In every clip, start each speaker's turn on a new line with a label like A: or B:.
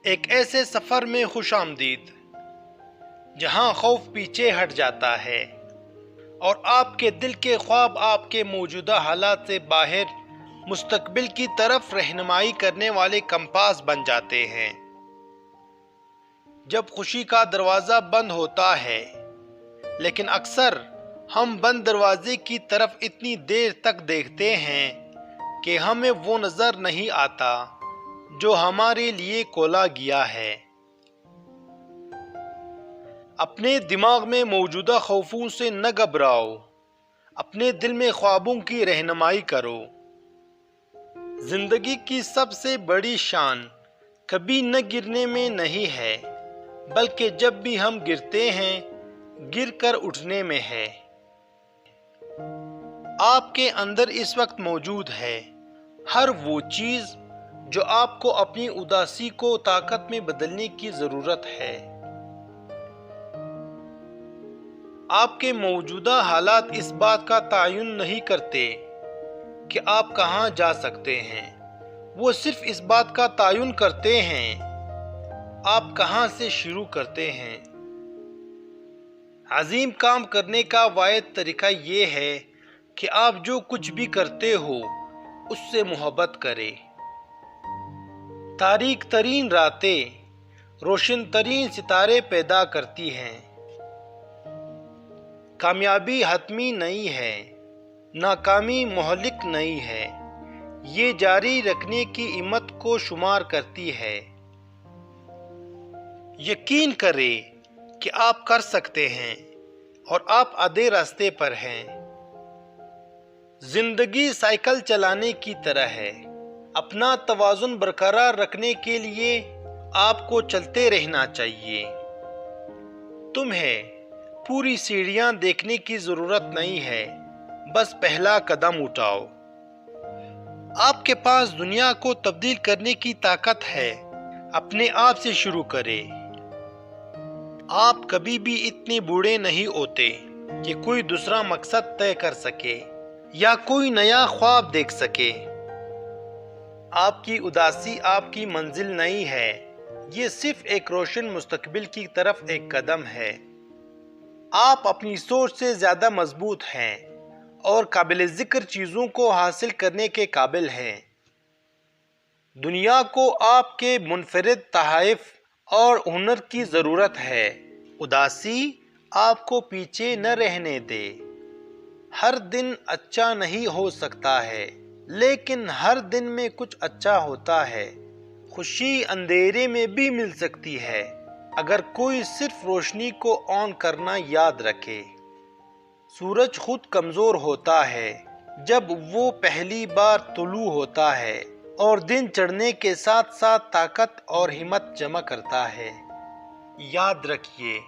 A: ایک ایسے سفر میں خوش آمدید جہاں خوف پیچھے ہٹ جاتا ہے اور آپ کے دل کے خواب آپ کے موجودہ حالات سے باہر مستقبل کی طرف رہنمائی کرنے والے کمپاس بن جاتے ہیں۔ جب خوشی کا دروازہ بند ہوتا ہے، لیکن اکثر ہم بند دروازے کی طرف اتنی دیر تک دیکھتے ہیں کہ ہمیں وہ نظر نہیں آتا جو ہمارے لیے کھولا گیا ہے۔ اپنے دماغ میں موجودہ خوفوں سے نہ گھبراؤ، اپنے دل میں خوابوں کی رہنمائی کرو۔ زندگی کی سب سے بڑی شان کبھی نہ گرنے میں نہیں ہے، بلکہ جب بھی ہم گرتے ہیں گر کر اٹھنے میں ہے۔ آپ کے اندر اس وقت موجود ہے ہر وہ چیز جو آپ کو اپنی اداسی کو طاقت میں بدلنے کی ضرورت ہے۔ آپ کے موجودہ حالات اس بات کا تعین نہیں کرتے کہ آپ کہاں جا سکتے ہیں، وہ صرف اس بات کا تعین کرتے ہیں آپ کہاں سے شروع کرتے ہیں۔ عظیم کام کرنے کا واحد طریقہ یہ ہے کہ آپ جو کچھ بھی کرتے ہو اس سے محبت کریں۔ تاریک ترین راتیں روشن ترین ستارے پیدا کرتی ہیں۔ کامیابی حتمی نہیں ہے، ناکامی مہلک نہیں ہے، یہ جاری رکھنے کی ہمت کو شمار کرتی ہے۔ یقین کریں کہ آپ کر سکتے ہیں اور آپ آدھے راستے پر ہیں۔ زندگی سائیکل چلانے کی طرح ہے، اپنا توازن برقرار رکھنے کے لیے آپ کو چلتے رہنا چاہیے۔ تمہیں پوری سیڑھیاں دیکھنے کی ضرورت نہیں ہے، بس پہلا قدم اٹھاؤ۔ آپ کے پاس دنیا کو تبدیل کرنے کی طاقت ہے، اپنے آپ سے شروع کریں۔ آپ کبھی بھی اتنے بوڑھے نہیں ہوتے کہ کوئی دوسرا مقصد طے کر سکے یا کوئی نیا خواب دیکھ سکے۔ آپ کی اداسی آپ کی منزل نہیں ہے، یہ صرف ایک روشن مستقبل کی طرف ایک قدم ہے۔ آپ اپنی سوچ سے زیادہ مضبوط ہیں اور قابل ذکر چیزوں کو حاصل کرنے کے قابل ہیں۔ دنیا کو آپ کے منفرد تحائف اور ہنر کی ضرورت ہے۔ اداسی آپ کو پیچھے نہ رہنے دے۔ ہر دن اچھا نہیں ہو سکتا ہے، لیکن ہر دن میں کچھ اچھا ہوتا ہے۔ خوشی اندھیرے میں بھی مل سکتی ہے اگر کوئی صرف روشنی کو آن کرنا یاد رکھے۔ سورج خود کمزور ہوتا ہے جب وہ پہلی بار طلوع ہوتا ہے اور دن چڑھنے کے ساتھ ساتھ طاقت اور ہمت جمع کرتا ہے۔ یاد رکھیے،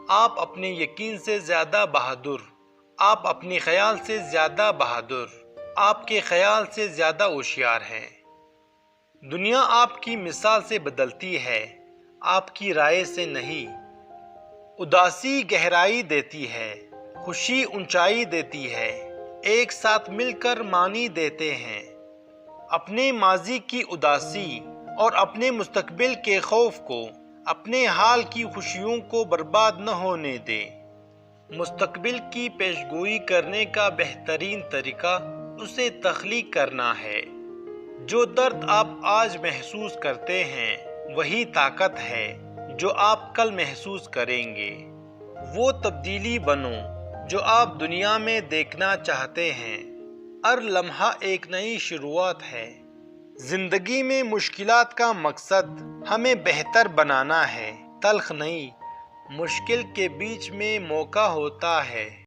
A: آپ اپنے یقین سے زیادہ بہادر، آپ اپنے خیال سے زیادہ بہادر، آپ کے خیال سے زیادہ ہوشیار ہیں۔ دنیا آپ کی مثال سے بدلتی ہے، آپ کی رائے سے نہیں۔ اداسی گہرائی دیتی ہے، خوشی اونچائی دیتی ہے، ایک ساتھ مل کر معنی دیتے ہیں۔ اپنے ماضی کی اداسی اور اپنے مستقبل کے خوف کو، اپنے حال کی خوشیوں کو برباد نہ ہونے دیں۔ مستقبل کی پیشگوئی کرنے کا بہترین طریقہ اسے تخلیق کرنا ہے۔ جو درد آپ آج محسوس کرتے ہیں وہی طاقت ہے جو آپ کل محسوس کریں گے۔ وہ تبدیلی بنو جو آپ دنیا میں دیکھنا چاہتے ہیں۔ ہر لمحہ ایک نئی شروعات ہے۔ زندگی میں مشکلات کا مقصد ہمیں بہتر بنانا ہے، تلخ نہیں۔ مشکل کے بیچ میں موقع ہوتا ہے۔